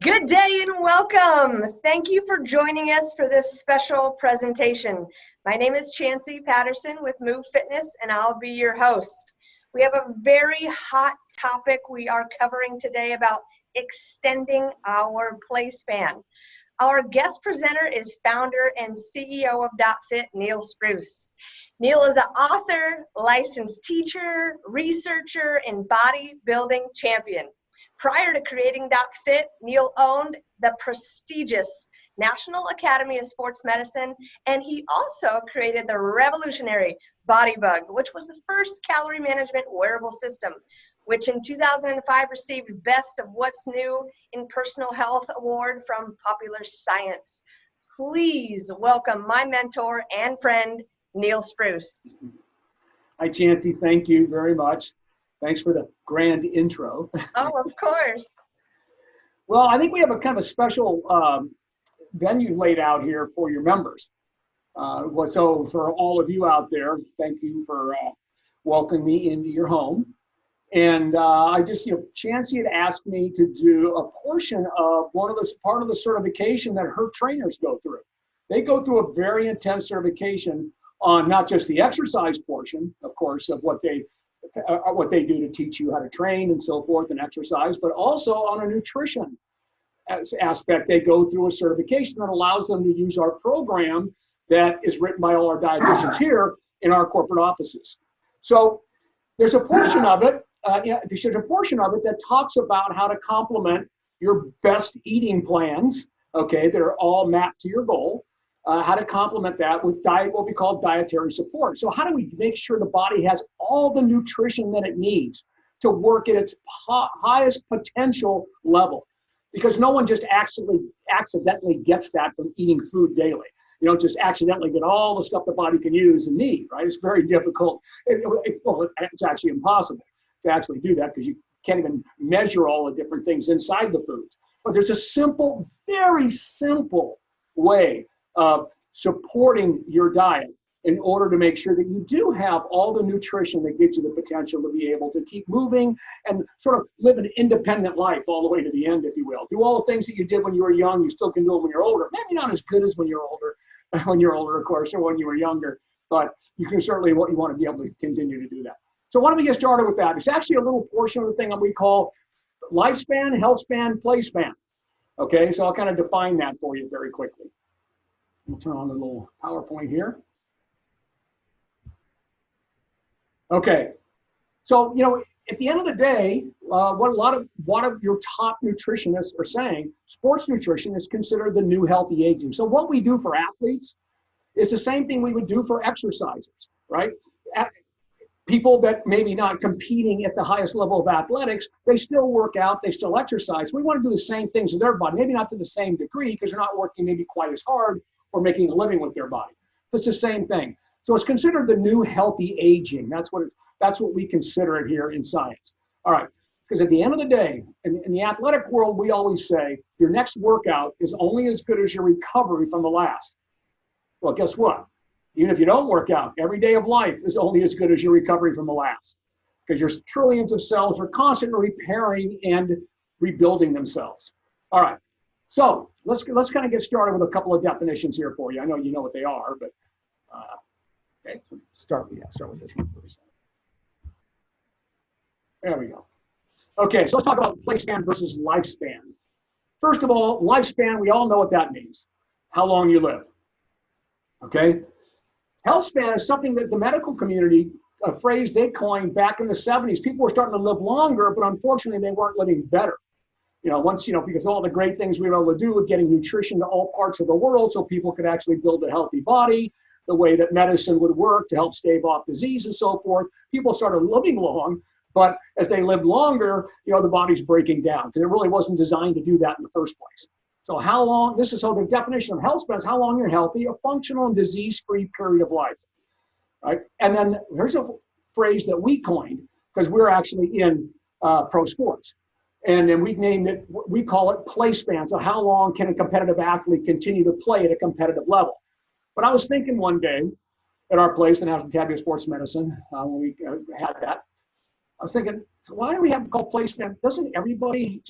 Good day and welcome. Thank you for joining us for this special presentation. My name is Chancey Patterson with Move Fitness, and I'll be your host. We have a very hot topic we are covering today about extending our play span. Our guest presenter is founder and CEO of dotFIT, Neal Spruce. Neal is an author, licensed teacher, researcher, and bodybuilding champion. Prior to creating dotFIT, Neal owned the prestigious National Academy of Sports Medicine, and he also created the revolutionary BodyBug, which was the first calorie management wearable system, which in 2005 received Best of What's New in Personal Health Award from Popular Science. Please welcome my mentor and friend, Neal Spruce. Hi, Chancey. Thank you very much. Thanks for the grand intro. Oh, of course. Well, I think we have a kind of a special venue laid out here for your members. So for all of you out there, thank you for welcoming me into your home. And Chancey had asked me to do a portion of part of the certification that her trainers go through. They go through a very intense certification on not just the exercise portion, of course, of what they do to teach you how to train and so forth and exercise, but also on a nutrition aspect. They go through a certification that allows them to use our program that is written by all our dietitians here in our corporate offices. So there's a portion of it, that talks about how to complement your best eating plans, okay, that are all mapped to your goal. How to complement that with what we call dietary support. So how do we make sure the body has all the nutrition that it needs to work at its highest potential level? Because no one just accidentally gets that from eating food daily. You don't just accidentally get all the stuff the body can use and need, right? It's very difficult. It's actually impossible to actually do that because you can't even measure all the different things inside the foods. But there's a simple, very simple way of supporting your diet in order to make sure that you do have all the nutrition that gives you the potential to be able to keep moving and sort of live an independent life all the way to the end, if you will. Do all the things that you did when you were young, you still can do them when you're older. Maybe not as good as when you're older, of course, or when you were younger, but you can certainly what you want to be able to continue to do that. So why don't we get started with that? It's actually a little portion of the thing that we call lifespan, health span, play span. Okay, so I'll kind of define that for you very quickly. We'll turn on the little PowerPoint here. Okay, so at the end of the day, what a lot of your top nutritionists are saying, sports nutrition is considered the new healthy aging. So what we do for athletes is the same thing we would do for exercisers, right? People that maybe not competing at the highest level of athletics, they still work out, they still exercise. We want to do the same things with their body, maybe not to the same degree because they're not working maybe quite as hard or making a living with their body. It's the same thing. So it's considered the new healthy aging. That's what we consider it here in science. All right, because at the end of the day, in the athletic world, we always say your next workout is only as good as your recovery from the last. Well, guess what? Even if you don't work out, every day of life is only as good as your recovery from the last, because your trillions of cells are constantly repairing and rebuilding themselves. All right, so let's kind of get started with a couple of definitions here for you. I know you know what they are, but okay, start with this one first. There we go. Okay, so let's talk about play span versus lifespan. First of all, lifespan, we all know what that means. How long you live. Okay? Health span is something that the medical community, a phrase they coined back in the 70s. People were starting to live longer, but unfortunately they weren't living better. Because all the great things we were able to do with getting nutrition to all parts of the world so people could actually build a healthy body, the way that medicine would work to help stave off disease and so forth. People started living long, but as they lived longer, the body's breaking down because it really wasn't designed to do that in the first place. So how long, the definition of health span is how long you're healthy, a functional and disease-free period of life. Right? And then here's a phrase that we coined because we're actually in pro sports. And then we named it, we call it play span. So how long can a competitive athlete continue to play at a competitive level? But I was thinking one day at our place, the National Academy of Sports Medicine, when we had that, I was thinking, so why do we have to call place man? Shouldn't everybody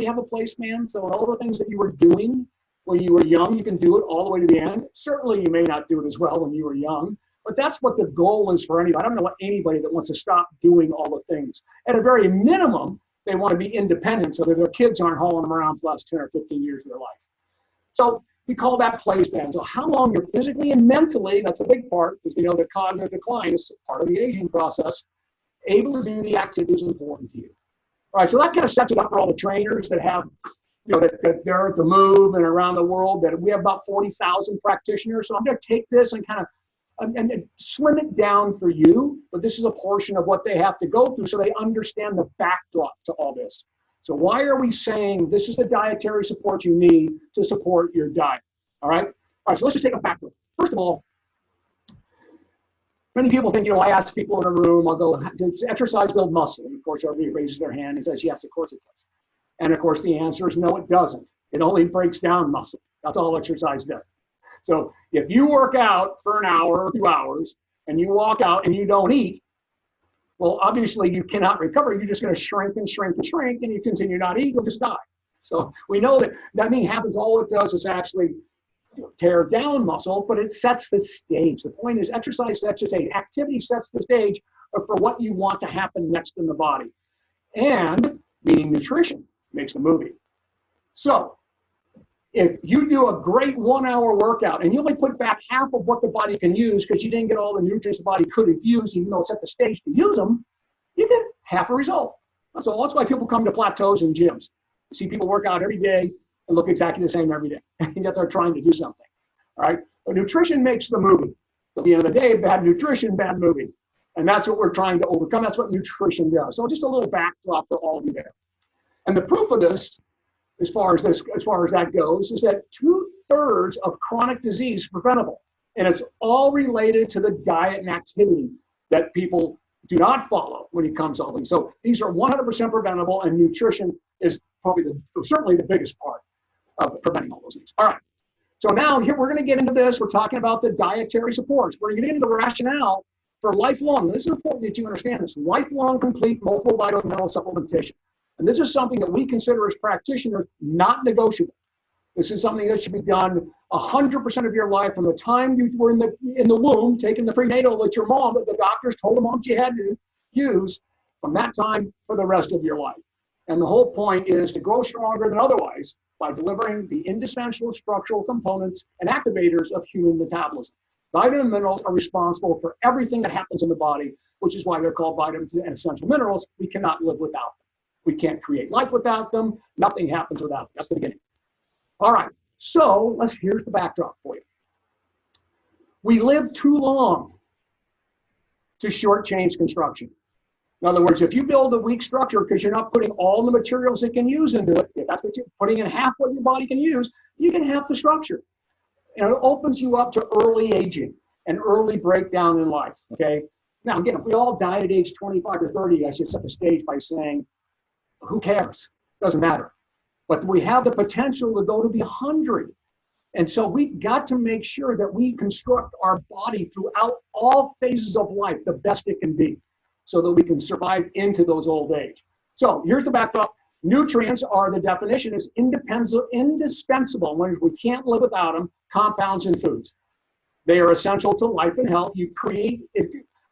have a place man? So all the things that you were doing when you were young, you can do it all the way to the end. Certainly you may not do it as well when you were young, but that's what the goal is for anybody. I don't know what anybody that wants to stop doing all the things. At a very minimum, they want to be independent so that their kids aren't hauling them around for the last 10 or 15 years of their life. So we call that play span. So how long you're physically and mentally, that's a big part, because we know that cognitive decline is part of the aging process, able to do the activities important to you. All right, so that kind of sets it up for all the trainers that have, that they're at the Move and around the world, that we have about 40,000 practitioners. So I'm going to take this and kind of and slim it down for you, but this is a portion of what they have to go through so they understand the backdrop to all this. So why are we saying this is the dietary support you need to support your diet? All right, so let's just take a backdrop. First of all, many people think, I ask people in a room, I'll go, does exercise build muscle? And of course, everybody raises their hand and says, yes, of course it does. And of course, the answer is no, it doesn't. It only breaks down muscle. That's all exercise does. So if you work out for an hour or 2 hours and you walk out and you don't eat, well, obviously you cannot recover. You're just going to shrink and shrink and shrink, and you continue not to eat, you'll just die. So we know that thing happens. All it does is actually tear down muscle, but it sets the stage. The point is exercise sets the stage. Activity sets the stage for what you want to happen next in the body. And meaning nutrition makes the movie. So if you do a great 1 hour workout and you only put back half of what the body can use because you didn't get all the nutrients the body could have used, even though it set the stage to use them, you get half a result. So that's why people come to plateaus in gyms. You see people work out every day and look exactly the same every day, and yet they're trying to do something. All right, but nutrition makes the movie. At the end of the day, bad nutrition, bad movie. And that's what we're trying to overcome. That's what nutrition does. So just a little backdrop for all of you there. And the proof of this, as far as that goes, is that 2/3 of chronic disease is preventable. And it's all related to the diet and activity that people do not follow when it comes to all these. So these are 100% preventable, and nutrition is probably certainly the biggest part of preventing all those things. All right. So now here we're going to get into this. We're talking about the dietary supports. We're going to get into the rationale for lifelong. This is important that you understand this. Lifelong, complete, multiple vitamin mineral supplementation. And this is something that we consider as practitioners not negotiable. This is something that should be done 100% of your life from the time you were in the womb, taking the prenatal that your mom, that the doctors told the moms you had to use, from that time for the rest of your life. And the whole point is to grow stronger than otherwise by delivering the indispensable structural components and activators of human metabolism. Vitamins and minerals are responsible for everything that happens in the body, which is why they're called vitamins and essential minerals. We cannot live without them. We can't create life without them. Nothing happens without them. That's the beginning. All right, so here's the backdrop for you. We live too long to shortchange construction. In other words, if you build a weak structure because you're not putting all the materials it can use into it, if that's what you're putting in half what your body can use, you can half the structure. And it opens you up to early aging and early breakdown in life, okay? Now, again, if we all died at age 25 or 30, I should set the stage by saying, who cares? Doesn't matter. But we have the potential to go to be 100. And so we've got to make sure that we construct our body throughout all phases of life the best it can be so that we can survive into those old age. So here's the backdrop. Nutrients are, the definition is indispensable. When we can't live without them, compounds in foods. They are essential to life and health.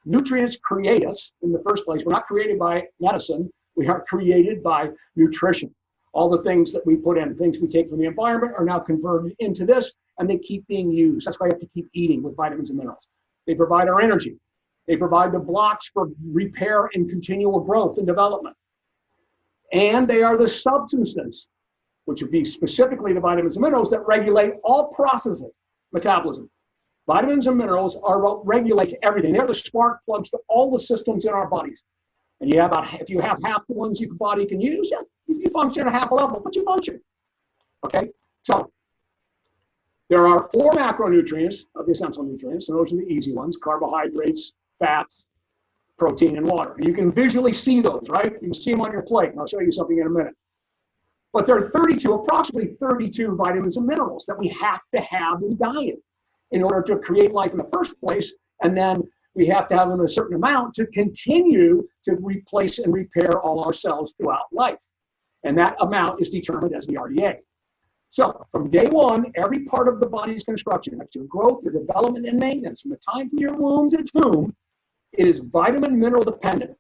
Nutrients create us in the first place. We're not created by medicine. We are created by nutrition. All the things that we put in, things we take from the environment are now converted into this, and they keep being used. That's why you have to keep eating with vitamins and minerals. They provide our energy. They provide the blocks for repair and continual growth and development. And they are the substances, which would be specifically the vitamins and minerals that regulate all processes, metabolism. Vitamins and minerals are what regulates everything. They're the spark plugs to all the systems in our bodies. And if you have half the ones your body can use, yeah, if you function at half a level, but you function. Okay, so there are 4 macronutrients of the essential nutrients, and those are the easy ones: carbohydrates, fats, protein, and water. And you can visually see those, right? You can see them on your plate, and I'll show you something in a minute. But there are approximately 32 vitamins and minerals that we have to have in diet in order to create life in the first place, and then we have to have a certain amount to continue to replace and repair all our cells throughout life. And that amount is determined as the RDA. So from day one, every part of the body's construction, that's your growth, your development, and maintenance, from the time from your womb to tomb, it is vitamin mineral dependent,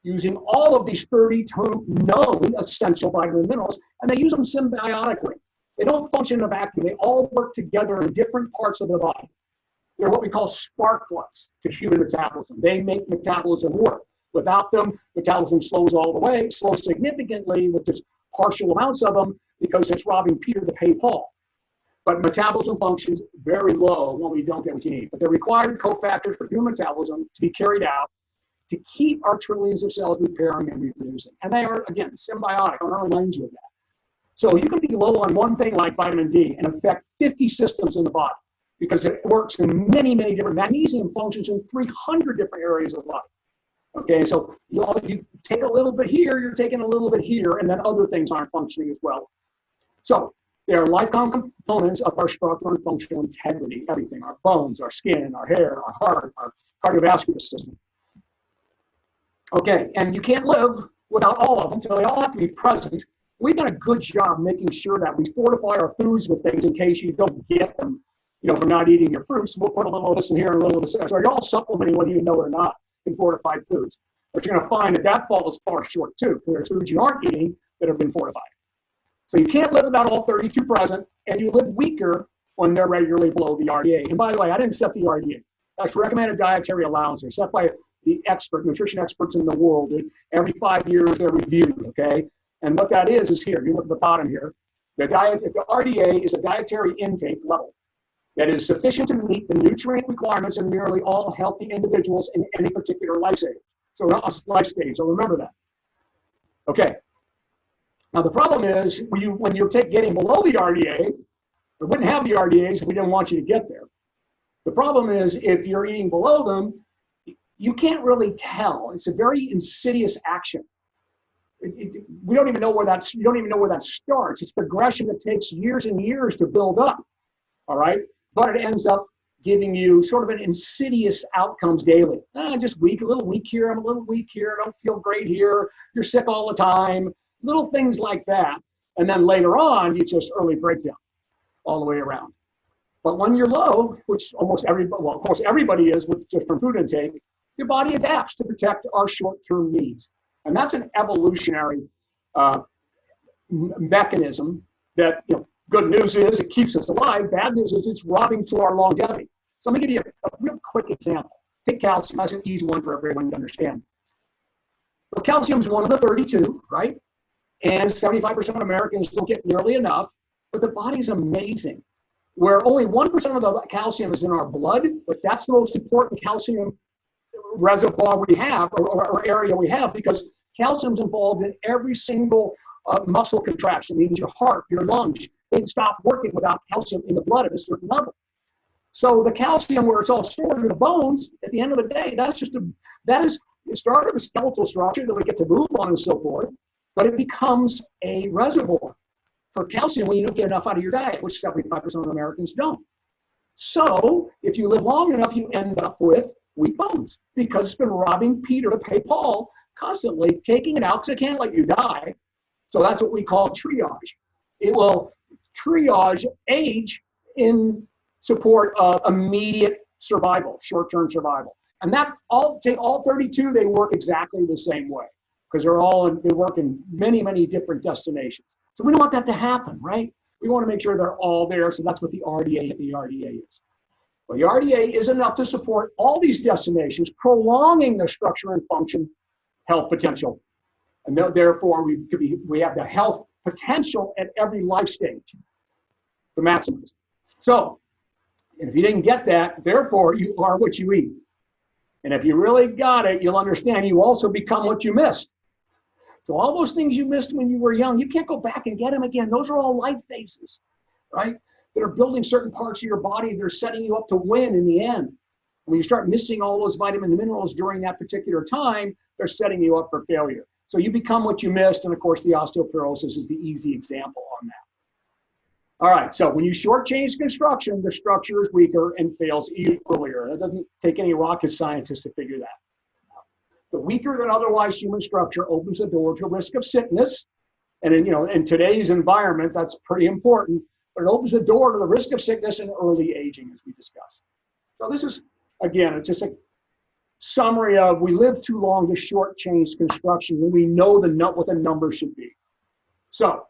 using all of these 32 known essential vitamin minerals, and they use them symbiotically. They don't function in a vacuum. They all work together in different parts of the body. They're what we call spark plugs to human metabolism. They make metabolism work. Without them, metabolism slows all the way, slows significantly with just partial amounts of them because it's robbing Peter to pay Paul. But metabolism functions very low when we don't get what you need. But they're required cofactors for human metabolism to be carried out to keep our trillions of cells repairing and reproducing. And they are, again, symbiotic. I want to remind you of that. So you can be low on one thing like vitamin D and affect 50 systems in the body because it works in many, many different, magnesium functions in 300 different areas of the body. Okay, so you take a little bit here, you're taking a little bit here, and then other things aren't functioning as well. So there are lifelong components of our structural and functional integrity, everything, our bones, our skin, our hair, our heart, our cardiovascular system. Okay, and you can't live without all of them, so they all have to be present. We've done a good job making sure that we fortify our foods with things in case you don't get them, from not eating your fruits. We'll put a little of this in here and a little of this there. So you're all supplementing whether you know it or not in fortified foods. But you're going to find that falls far short too. There's foods you aren't eating that have been fortified. So you can't live without all 32 present, and you live weaker when they're regularly below the RDA. And by the way, I didn't set the RDA. That's recommended dietary allowance. They're set by the nutrition experts in the world. Every 5 years they're reviewed, okay? And what that is here, you look at the bottom here, the RDA is a dietary intake level that is sufficient to meet the nutrient requirements of nearly all healthy individuals in any particular life stage. So remember that. Okay. Now the problem is when you're getting below the RDA, we wouldn't have the RDAs if we didn't want you to get there. The problem is if you're eating below them, you can't really tell. It's a very insidious action. We don't even know where that starts. It's progression that takes years and years to build up. All right, but it ends up giving you sort of an insidious outcomes daily. Just weak, a little weak here. I'm a little weak here. I don't feel great here. You're sick all the time. Little things like that, and then later on, you just early breakdown all the way around. But when you're low, which almost everybody, well, of course everybody is with just from food intake, your body adapts to protect our short-term needs. And that's an evolutionary mechanism that, good news is it keeps us alive. Bad news is it's robbing to our longevity. So let me give you a real quick example. Take calcium. That's an easy one for everyone to understand. Well, calcium is one of the 32, right? And 75% of Americans don't get nearly enough. But the body's amazing. Where only 1% of the calcium is in our blood, but that's the most important calcium reservoir we have or area we have because calcium's involved in every single muscle contraction. It means your heart, your lungs, they stop working without calcium in the blood at a certain level. So the calcium where it's all stored in the bones, at the end of the day, that is the start of a skeletal structure that we get to move on and so forth, but it becomes a reservoir for calcium when you don't get enough out of your diet, which 75% of Americans don't. So if you live long enough, you end up with weak bones because it's been robbing Peter to pay Paul, constantly taking it out because it can't let you die. So that's what we call triage. It will triage age in support of immediate survival, short-term survival. And take all 32, they work exactly the same way because they work in many, many different destinations. So we don't want that to happen, right? We want to make sure they're all there. So that's what the RDA is. Well, the RDA is enough to support all these destinations, prolonging the structure and function health potential. And therefore, we have the health potential at every life stage to maximize. So if you didn't get that, therefore, you are what you eat. And if you really got it, you'll understand you also become what you missed. So all those things you missed when you were young, you can't go back and get them again. Those are all life phases, right? That are building certain parts of your body. They're setting you up to win in the end. When you start missing all those vitamin and minerals during that particular time, they're setting you up for failure. So you become what you missed. And of course, the osteoporosis is the easy example on that. All right, so when you shortchange construction, the structure is weaker and fails earlier. That doesn't take any rocket scientist to figure that out. The weaker than otherwise human structure opens the door to risk of sickness. And in today's environment, that's pretty important. But it opens the door to the risk of sickness and early aging, as we discussed. So this is, again, it's just a summary of we live too long to shortchange construction when we know what the number should be. So,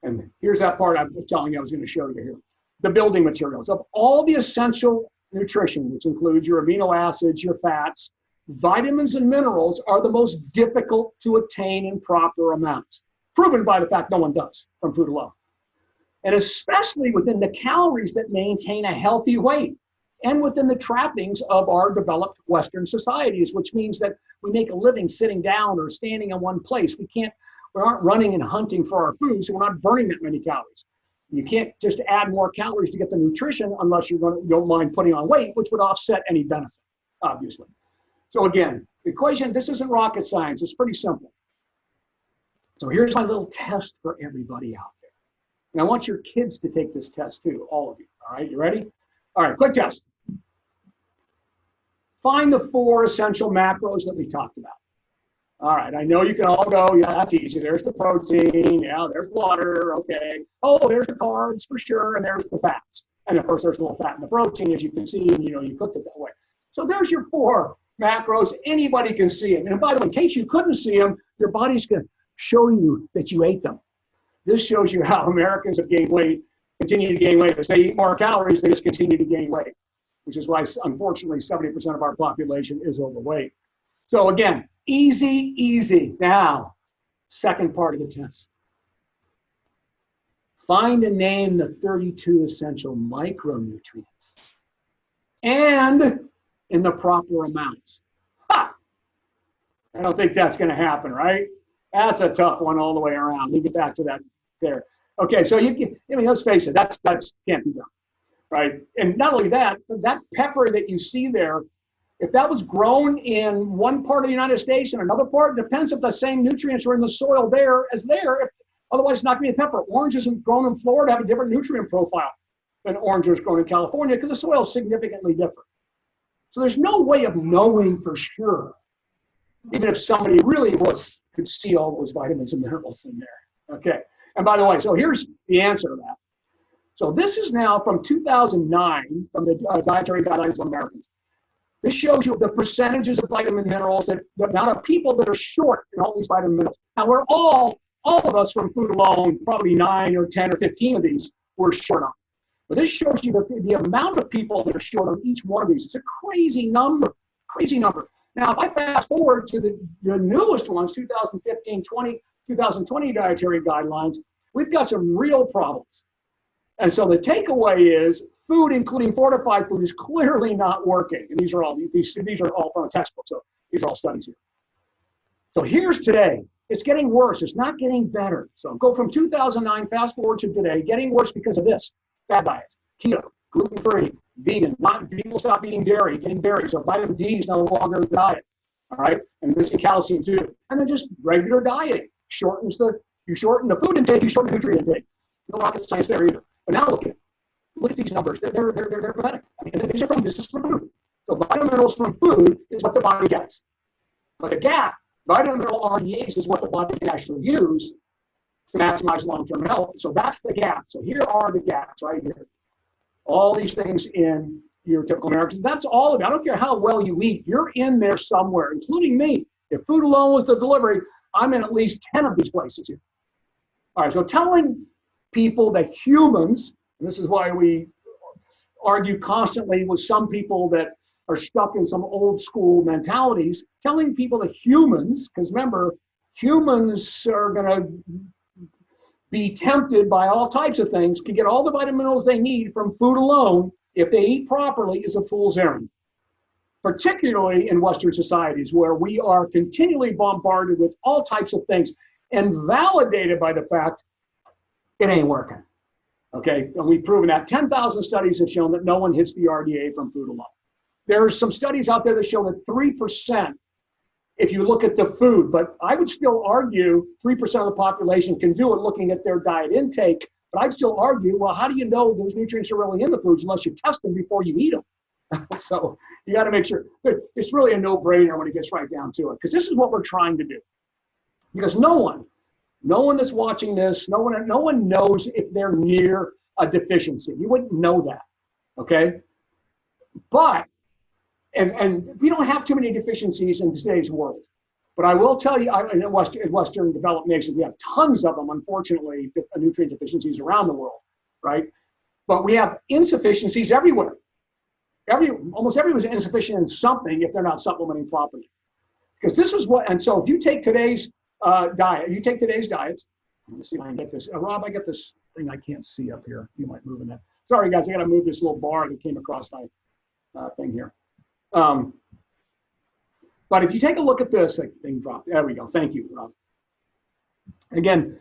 and here's that part I was telling you I was going to show you here. The building materials. Of all the essential nutrition, which includes your amino acids, your fats, vitamins and minerals are the most difficult to attain in proper amounts. Proven by the fact no one does from food alone. And especially within the calories that maintain a healthy weight and within the trappings of our developed Western societies, which means that we make a living sitting down or standing in one place. We aren't running and hunting for our food, so we're not burning that many calories. You can't just add more calories to get the nutrition unless you don't mind putting on weight, which would offset any benefit, obviously. So again, the equation, this isn't rocket science, it's pretty simple. So here's my little test for everybody out there. And I want your kids to take this test too, all of you. All right, you ready? All right, quick test. Find the 4 essential macros that we talked about. All right, I know you can all go, yeah, that's easy. There's the protein, yeah, there's water, okay. Oh, there's the carbs for sure, and there's the fats. And of course, there's a little fat in the protein, as you can see, and you cooked it that way. So there's your 4 macros. Anybody can see them. And by the way, in case you couldn't see them, your body's going to show you that you ate them. This shows you how Americans have gained weight, continue to gain weight. As they eat more calories, they just continue to gain weight, which is why, unfortunately, 70% of our population is overweight. So again, easy. Now, second part of the test. Find and name the 32 essential micronutrients and in the proper amounts. Ha! I don't think that's going to happen, right? That's a tough one all the way around. We get back to that there. Okay, so let's face it, that's can't be done, right? And not only that, that pepper that you see there, if that was grown in one part of the United States and another part, it depends if the same nutrients are in the soil there as there. Otherwise, it's not going to be a pepper. Oranges grown in Florida have a different nutrient profile than oranges grown in California because the soil is significantly different. So there's no way of knowing for sure, even if somebody really could see all those vitamins and minerals in there. Okay, and by the way, so here's the answer to that. So this is now from 2009, from the Dietary Guidelines of Americans. This shows you the percentages of vitamin minerals, the amount of people that are short in all these vitamin minerals. Now we're all of us from food alone, probably 9 or 10 or 15 of these we're short on. But this shows you the amount of people that are short on each one of these. It's a crazy number. Now, if I fast forward to the newest ones, 2015, 2020 dietary guidelines, we've got some real problems. And so the takeaway is food, including fortified food, is clearly not working. And these are all from a textbook, so these are all studies here. So here's today. It's getting worse. It's not getting better. So go from 2009, fast forward to today, getting worse because of this. Fad diets, keto, gluten-free, vegan, people stop eating dairy, getting berries, so vitamin D is no longer the diet, all right? And missing calcium too. And then just regular dieting. You shorten the food intake, you shorten the nutrient intake. No rocket science there either. But now look at these numbers. They're pathetic. I mean, this is from food. So vitamin minerals from food is what the body gets. But the gap, vitamin mineral RDAs is what the body can actually use to maximize long-term health. So that's the gap. So here are the gaps right here. All these things in your typical Americans. That's all of it. I don't care how well you eat. You're in there somewhere, including me. If food alone was the delivery, I'm in at least 10 of these places here. All right, so telling people that humans, and this is why we argue constantly with some people that are stuck in some old school mentalities, telling people that humans, because remember, humans are going to be tempted by all types of things, can get all the vitamin minerals they need from food alone if they eat properly is a fool's errand. Particularly in Western societies where we are continually bombarded with all types of things and validated by the fact it ain't working. Okay, and we've proven that 10,000 studies have shown that no one hits the RDA from food alone. There are some studies out there that show that 3% if you look at the food, but I would still argue 3% of the population can do it looking at their diet intake, But I'd still argue, well, how do you know those nutrients are really in the foods unless you test them before you eat them? So you got to make sure. But it's really a no-brainer when it gets right down to it, because this is what we're trying to do. Because no one that's watching this, no one knows if they're near a deficiency. You wouldn't know that, okay? But, and we don't have too many deficiencies in today's world. But I will tell you, in Western developed nations, we have tons of them, unfortunately, nutrient deficiencies around the world, right? But we have insufficiencies everywhere. Almost everyone's insufficient in something if they're not supplementing properly. Because this is what, and so if you take today's diets, let me see if I can get this. Rob, I got this thing I can't see up here. You might move in that. Sorry, guys, I got to move this little bar that came across my thing here. But if you take a look at this, thing dropped. There we go. Thank you, Rob. Again,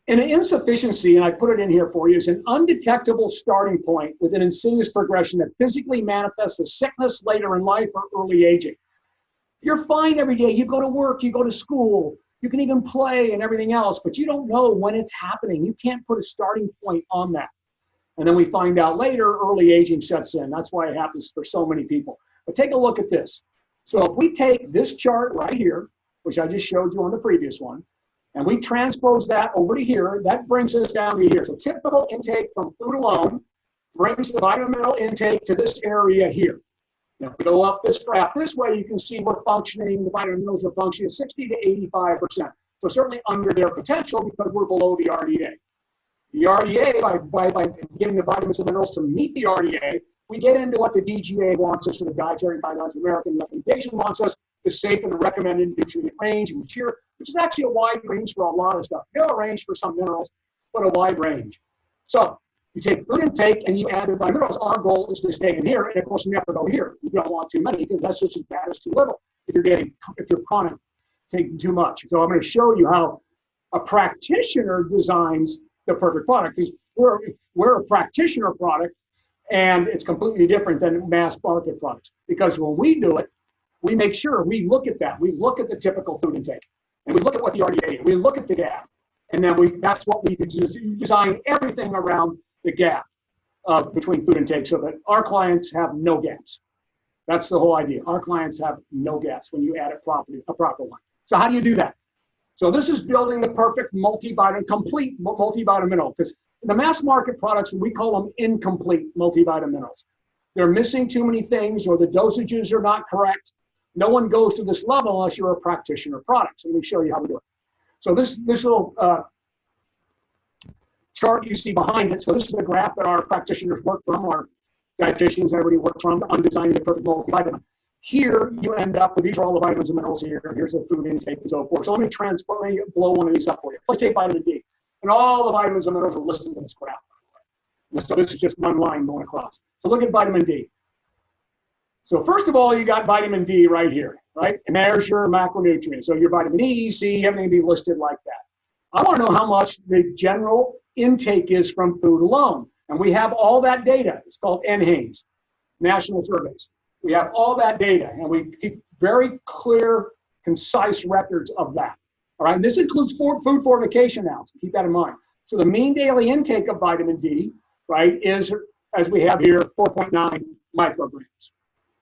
an insufficiency, and I put it in here for you, is an undetectable starting point with an insidious progression that physically manifests as sickness later in life or early aging. You're fine every day. You go to work, you go to school, you can even play and everything else, but you don't know when it's happening. You can't put a starting point on that. And then we find out later, early aging sets in. That's why it happens for so many people. But take a look at this. So if we take this chart right here, which I just showed you on the previous one, and we transpose that over to here, that brings us down to here. So typical intake from food alone brings the vitamin mineral intake to this area here. Now, if we go up this graph this way, you can see we're functioning, the vitamin minerals are functioning at 60 to 85%. So certainly under their potential because we're below the RDA. The RDA, by giving the vitamins and minerals to meet the RDA, we get into what the DGA wants us, or the Dietary Guidelines of American Recommendation wants us, the safe and the recommended nutrient range, which is actually a wide range for a lot of stuff. Narrow range for some minerals, but a wide range. So you take food intake and you add the minerals. Our goal is to stay in here, and of course, never go here. You don't want too many because that's just as bad as too little. If you're chronic, taking too much. So I'm going to show you how a practitioner designs the perfect product. Because we're a practitioner product, and it's completely different than mass market products. Because when we do it, we make sure we look at that. We look at the typical food intake, and we look at what the RDA is. We look at the gap, and then that's what we design everything around the gap between food intake so that our clients have no gaps. That's the whole idea. Our clients have no gaps when you add it properly, a proper one. So how do you do that? So this is building the perfect multivitamin, complete multivitamin mineral, because the mass market products, we call them incomplete multivitamin minerals. They're missing too many things, or the dosages are not correct. No one goes to this level unless you're a practitioner product. So let me show you how we do it. So this little chart you see behind it, so this is the graph that our practitioners work from, our dietitians, everybody works from on designing the perfect multivitamin. Here, you end up with, these are all the vitamins and minerals here. Here's the food intake and so forth. So let me blow one of these up for you. Let's take vitamin D. And all the vitamins and minerals are listed in this graph. So this is just one line going across. So look at vitamin D. So first of all, you got vitamin D right here, right? And there's your macronutrients. So your vitamin E, C, everything be listed like that. I want to know how much the general intake is from food alone. And we have all that data. It's called NHANES, National Surveys. We have all that data, and we keep very clear, concise records of that. All right, and this includes food fortification now, so keep that in mind. So the mean daily intake of vitamin D, right, is, as we have here, 4.9 micrograms.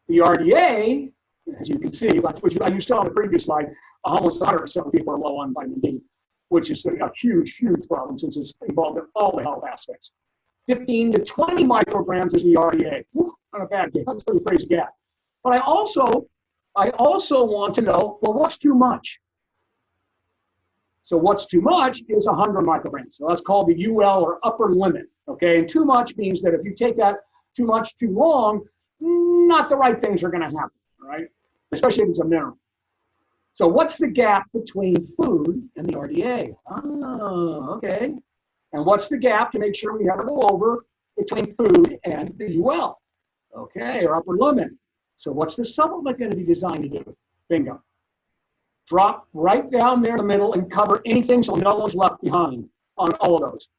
The RDA, as you can see, which you saw on the previous slide, almost 100% of people are low on vitamin D, which is a huge, huge problem since it's involved in all the health aspects. 15 to 20 micrograms is the RDA. Whew, not a bad gap. That's a pretty crazy gap. But I also want to know, well, what's too much? So what's too much is 100 micrograms. So that's called the UL, or upper limit. Okay, and too much means that if you take that too much too long, not the right things are going to happen. All right, especially if it's a mineral. So what's the gap between food and the RDA? Oh, okay. And what's the gap, to make sure we never go over, between food and the UL? Okay, or upper limit. So what's the supplement going to be designed to do? Bingo. Drop right down there in the middle and cover anything so no one's left behind on all of those.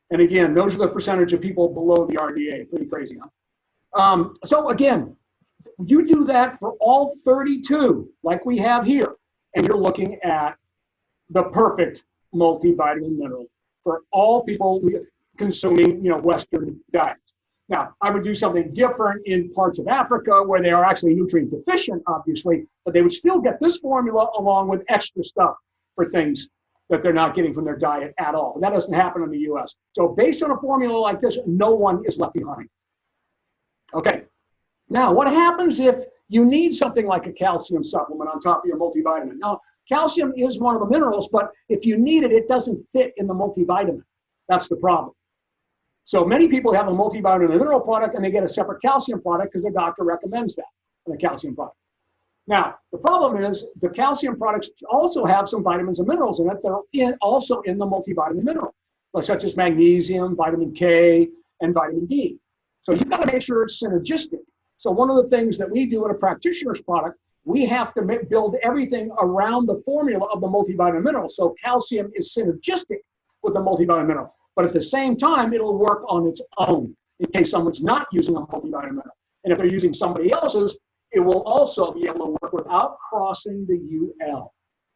And again, those are the percentage of people below the RDA. Pretty crazy, huh? So again, you do that for all 32, like we have here, and you're looking at the perfect multivitamin mineral for all people consuming, Western diets. Now, I would do something different in parts of Africa where they are actually nutrient deficient, obviously, but they would still get this formula along with extra stuff for things that they're not getting from their diet at all. That doesn't happen in the US. So based on a formula like this, no one is left behind. Okay, now what happens if you need something like a calcium supplement on top of your multivitamin? Now, calcium is one of the minerals, but if you need it, it doesn't fit in the multivitamin. That's the problem. So many people have a multivitamin mineral product and they get a separate calcium product because their doctor recommends that, the calcium product. Now, the problem is the calcium products also have some vitamins and minerals in it that are also in the multivitamin mineral, such as magnesium, vitamin K, and vitamin D. So you've got to make sure it's synergistic. So one of the things that we do in a practitioner's product, we have to build everything around the formula of the multivitamin mineral. So calcium is synergistic with the multivitamin mineral. But at the same time, it'll work on its own in case someone's not using a multivitamin mineral. And if they're using somebody else's, it will also be able to work without crossing the UL.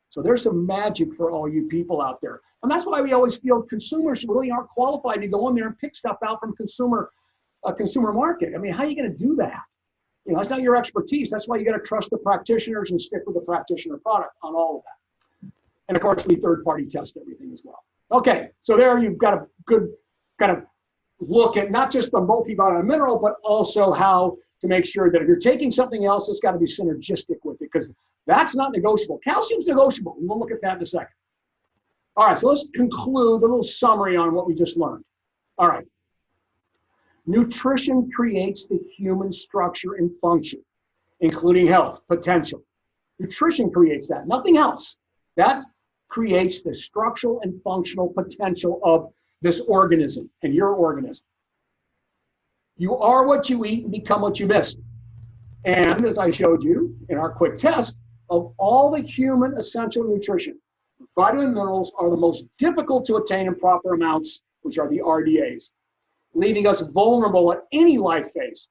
So there's some magic for all you people out there. And that's why we always feel consumers really aren't qualified to go in there and pick stuff out from a consumer market. I mean, how are you going to do that? That's not your expertise. That's why you got to trust the practitioners and stick with the practitioner product on all of that. And of course, we third-party test everything as well. Okay, so there you've got a good kind of look at not just the multivitamin mineral, but also how to make sure that if you're taking something else, it's got to be synergistic with it, because that's not negotiable. Calcium's negotiable. We'll look at that in a second. All right, so let's conclude a little summary on what we just learned. All right. Nutrition creates the human structure and function, including health potential. Nutrition creates that, nothing else. That creates the structural and functional potential of this organism and your organism. You are what you eat and become what you miss. And as I showed you in our quick test, of all the human essential nutrition, vitamin and minerals are the most difficult to attain in proper amounts, which are the RDAs, leaving us vulnerable at any life phase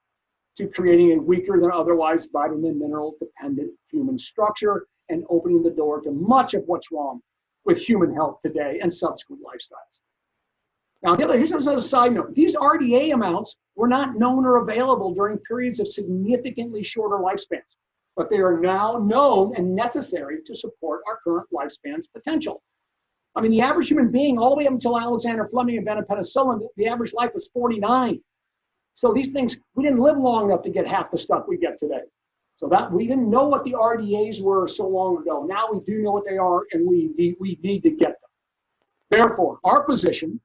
to creating a weaker than otherwise vitamin mineral dependent human structure and opening the door to much of what's wrong with human health today and subsequent lifestyles. Now, here's a side note. These RDA amounts were not known or available during periods of significantly shorter lifespans, but they are now known and necessary to support our current lifespan's potential. I mean, the average human being, all the way up until Alexander Fleming invented penicillin, the average life was 49. So these things, we didn't live long enough to get half the stuff we get today. So that we didn't know what the RDAs were so long ago. Now we do know what they are, and we need to get them. Therefore, our position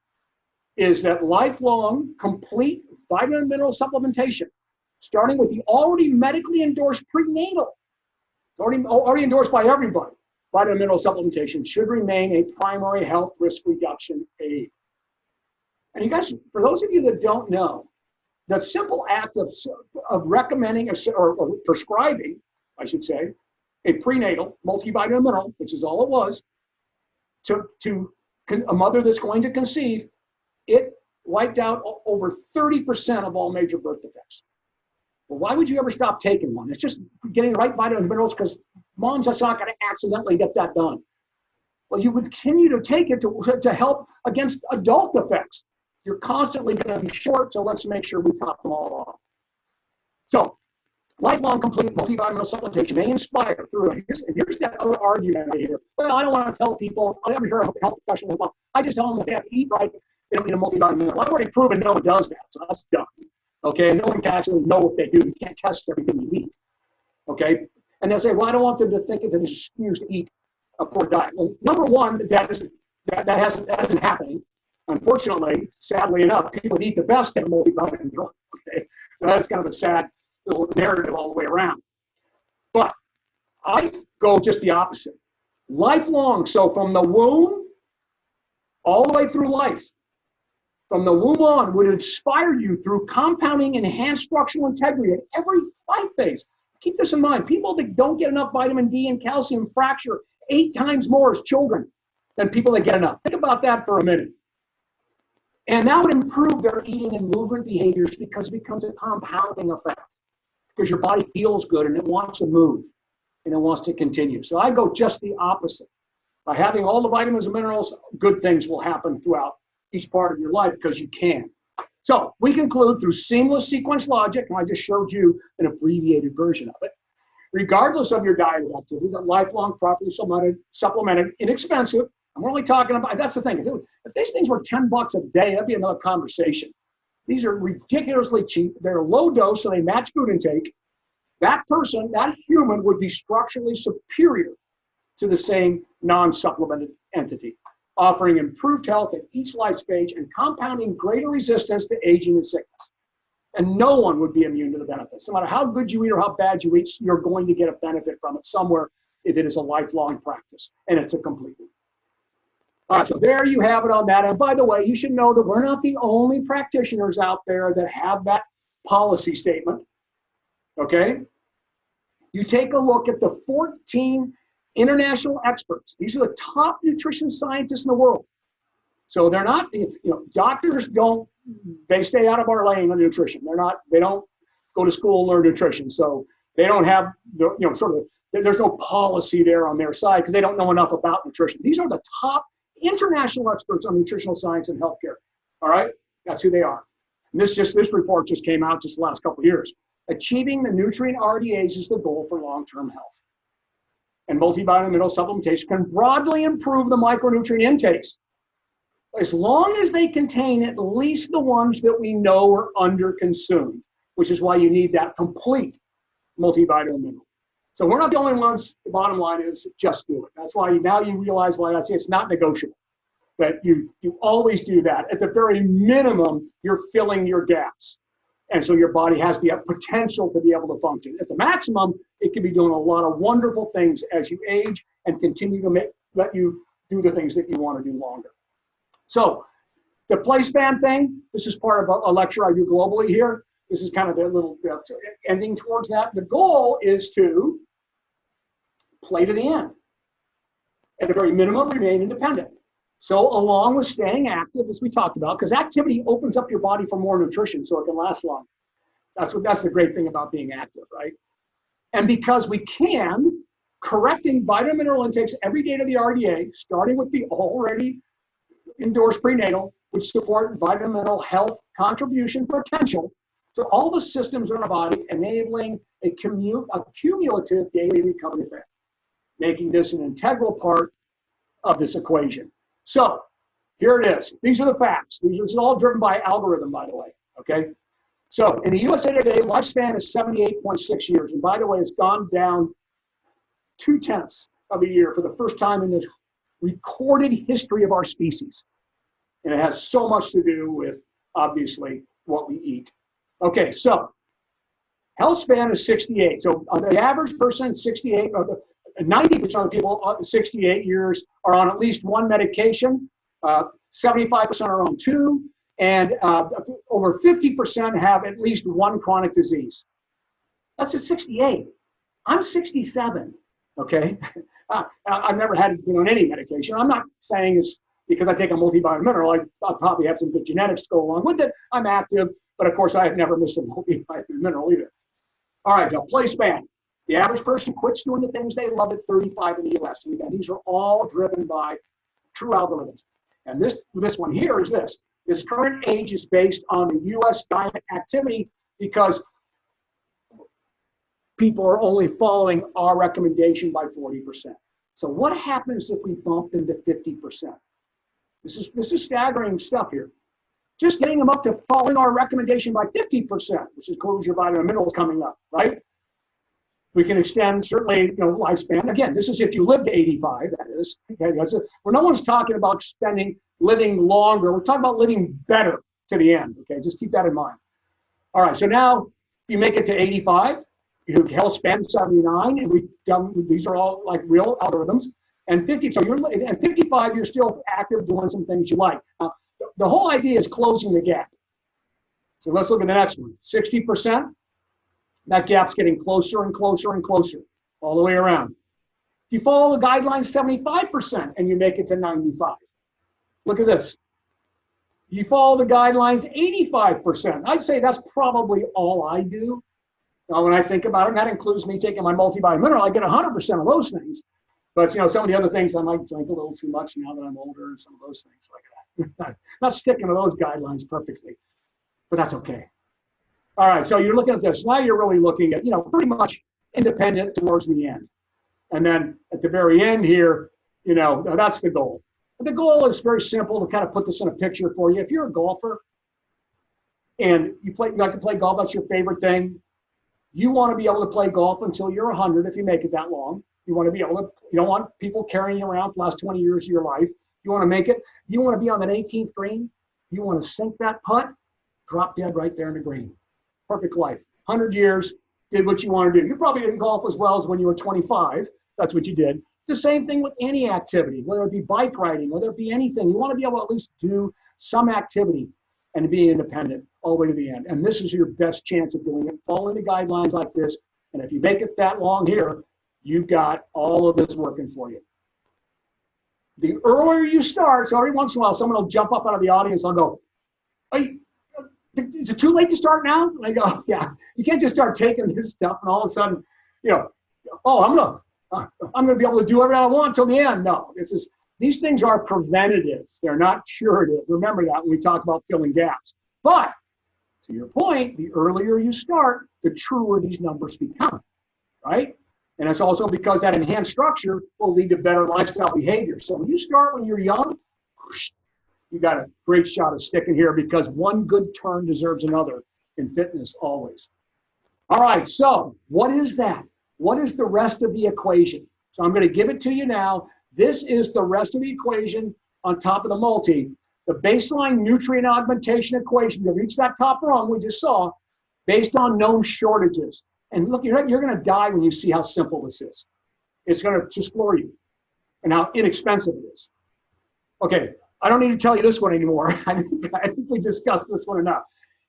is that lifelong, complete vitamin and mineral supplementation, starting with the already medically endorsed prenatal, it's already endorsed by everybody, vitamin and mineral supplementation should remain a primary health risk reduction aid. And you guys, for those of you that don't know, the simple act of recommending or prescribing, I should say, a prenatal multivitamin mineral, which is all it was, to a mother that's going to conceive, it wiped out over 30% of all major birth defects. Well, why would you ever stop taking one? It's just getting the right vitamins and minerals because mom's just not going to accidentally get that done. Well, you would continue to take it to help against adult defects. You're constantly going to be short, so let's make sure we top them all off. So, lifelong complete multivitamin supplementation may inspire through it. And here's that other argument right here. Well, I don't want to tell people, I never hear a health professional, well, I just tell them that they have to eat right, they don't need a multivitamin. Well, I've already proven no one does that, so that's done. Okay, no one can actually know what they do. You can't test everything you eat. Okay, and they'll say, well, I don't want them to think that there's an excuse to eat a poor diet. Well, number one, that isn't happening. Unfortunately, sadly enough, people that eat the best get a multivitamin. Okay, so that's kind of a sad little narrative all the way around. But I go just the opposite. Lifelong, so from the womb all the way through life, from the womb on, would inspire you through compounding enhanced structural integrity at every life phase. Keep this in mind. People that don't get enough vitamin D and calcium fracture 8 times more as children than people that get enough. Think about that for a minute. And that would improve their eating and movement behaviors because it becomes a compounding effect. Because your body feels good and it wants to move and it wants to continue. So I go just the opposite. By having all the vitamins and minerals, good things will happen throughout each part of your life because you can. So we conclude through seamless sequence logic, and I just showed you an abbreviated version of it. Regardless of your diet or activity, that lifelong, properly supplemented, inexpensive. I'm only talking about, that's the thing. If these things were $10 a day, that'd be another conversation. These are ridiculously cheap. They're low dose, so they match food intake. That person, that human, would be structurally superior to the same non-supplemented entity, offering improved health at each life stage and compounding greater resistance to aging and sickness. And no one would be immune to the benefits. No matter how good you eat or how bad you eat, you're going to get a benefit from it somewhere if it is a lifelong practice, and it's a complete one. All right, so there you have it on that. And by the way, you should know that we're not the only practitioners out there that have that policy statement, okay? You take a look at the 14 international experts. These are the top nutrition scientists in the world. So they're not, doctors don't, they stay out of our lane on nutrition. They don't go to school and learn nutrition. So they don't have there's no policy there on their side because they don't know enough about nutrition. These are the top international experts on nutritional science and healthcare. All right, that's who they are. And this report just came out just the last couple of years. Achieving the nutrient RDAs is the goal for long-term health. And multivitamin mineral supplementation can broadly improve the micronutrient intakes, as long as they contain at least the ones that we know are under-consumed, which is why you need that complete multivitamin mineral. So we're not the only ones. The bottom line is just do it. That's why now you realize why I say it's not negotiable, that you always do that. At the very minimum, you're filling your gaps. And so your body has the potential to be able to function. At the maximum, it can be doing a lot of wonderful things as you age and continue to let you do the things that you want to do longer. So the play span thing, this is part of a lecture I do globally here. This is kind of a little ending towards that. The goal is to play to the end. At the very minimum, remain independent. So along with staying active, as we talked about, because activity opens up your body for more nutrition so it can last longer. That's the great thing about being active, right? And because we can, correcting vitamin mineral intakes every day to the RDA, starting with the already endorsed prenatal, which support vitamin mineral health contribution potential to all the systems in our body, enabling a cumulative daily recovery effect, making this an integral part of this equation. So here it is. These are the facts. This is all driven by algorithm, by the way, okay? So in the USA Today, lifespan is 78.6 years. And by the way, it's gone down 0.2 of a year for the first time in the recorded history of our species. And it has so much to do with, obviously, what we eat. Okay, so health span is 68. So the average person, 68, 90% of the people 68 years are on at least one medication, 75% are on two, and over 50% have at least one chronic disease. That's at 68. I'm 67, okay? I've never had any medication. I'm not saying it's because I take a multivitamin mineral. I'll probably have some good genetics to go along with it. I'm active, but of course I have never missed a multivitamin mineral either. All right, now play span. The average person quits doing the things they love at 35 in the US. And again, these are all driven by true algorithms. And this one here is this. This current age is based on the US diet activity because people are only following our recommendation by 40%. So what happens if we bump them to 50%? This is staggering stuff here. Just getting them up to following our recommendation by 50%, which includes your vitamin minerals coming up, right? We can extend, certainly, lifespan. Again, this is if you live to 85, that is. Okay, where no one's talking about living longer. We're talking about living better to the end, okay? Just keep that in mind. All right, so now, if you make it to 85, your health span 79, and these are all like real algorithms. And 50, so at 55, you're still active doing some things you like. Now, the whole idea is closing the gap. So let's look at the next one. 60%. That gap's getting closer and closer and closer all the way around. If you follow the guidelines 75% and you make it to 95, look at this. You follow the guidelines 85%. I'd say that's probably all I do. Now, when I think about it, and that includes me taking my multivitamin mineral, I get 100% of those things. But, some of the other things, I might drink a little too much now that I'm older, some of those things like that. Not sticking to those guidelines perfectly, but that's okay. All right, so you're looking at this. Now you're really looking at, pretty much independent towards the end. And then at the very end here, that's the goal. But the goal is very simple to kind of put this in a picture for you. If you're a golfer and you like to play golf, that's your favorite thing. You want to be able to play golf until you're 100 if you make it that long. You want to be able to, you don't want people carrying you around for the last 20 years of your life. You want to make it, you want to be on that 18th green. You want to sink that putt, drop dead right there in the green. Perfect life. 100 years, did what you want to do. You probably didn't golf as well as when you were 25. That's what you did. The same thing with any activity, whether it be bike riding, whether it be anything. You want to be able to at least do some activity and be independent all the way to the end. And this is your best chance of doing it. Following the guidelines like this. And if you make it that long here, you've got all of this working for you. The earlier you start, so every once in a while, someone will jump up out of the audience and I'll go, hey, is it too late to start now? And I go, yeah, you can't just start taking this stuff and all of a sudden, I'm gonna be able to do everything I want till the end. No, these things are preventative. They're not curative. Remember that when we talk about filling gaps. But to your point, the earlier you start, the truer these numbers become, right? And it's also because that enhanced structure will lead to better lifestyle behavior. So when you start when you're young, you got a great shot of sticking here because one good turn deserves another in fitness always. All right, so what is that? What is the rest of the equation? So I'm going to give it to you now. This is the rest of the equation on top of the multi. The baseline nutrient augmentation equation to reach that top rung we just saw based on known shortages. And look, you're going to die when you see how simple this is. It's going to just floor you and how inexpensive it is. Okay, I don't need to tell you this one anymore. I think we discussed this one enough.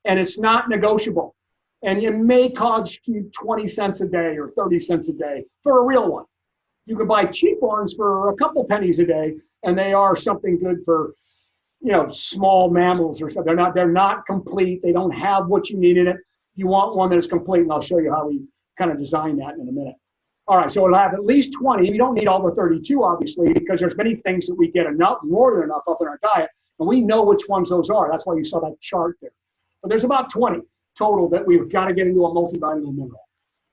And it's not negotiable. And it may cost you 20 cents a day or 30 cents a day for a real one. You can buy cheap ones for a couple pennies a day, and they are something good for, small mammals or something. They're not complete. They don't have what you need in it. You want one that is complete, and I'll show you how we kind of design that in a minute. All right, so it'll have at least 20. You don't need all the 32, obviously, because there's many things that we get more than enough of in our diet, and we know which ones those are. That's why you saw that chart there. But there's about 20 total that we've got to get into a multivitamin mineral.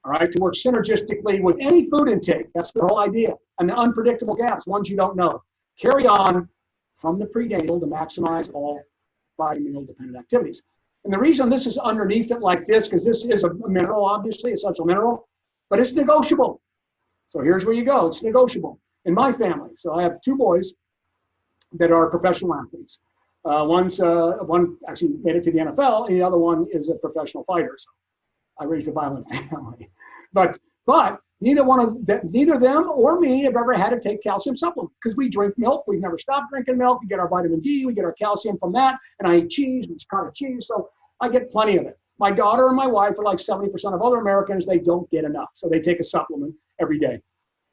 All right, to work synergistically with any food intake. That's the whole idea. And the unpredictable gaps, ones you don't know. Carry on from the prenatal to maximize all vitamin dependent activities. And the reason this is underneath it like this, because this is a mineral, obviously, essential mineral, but it's negotiable. So here's where you go. It's negotiable. In my family, so I have two boys that are professional athletes. One actually made it to the NFL, and the other one is a professional fighter. So I raised a violent family. But neither them or me have ever had to take calcium supplement because we drink milk. We've never stopped drinking milk. We get our vitamin D. We get our calcium from that. And I eat cheese, which is kind of cheese. So I get plenty of it. My daughter and my wife are like 70% of other Americans. They don't get enough. So they take a supplement every day.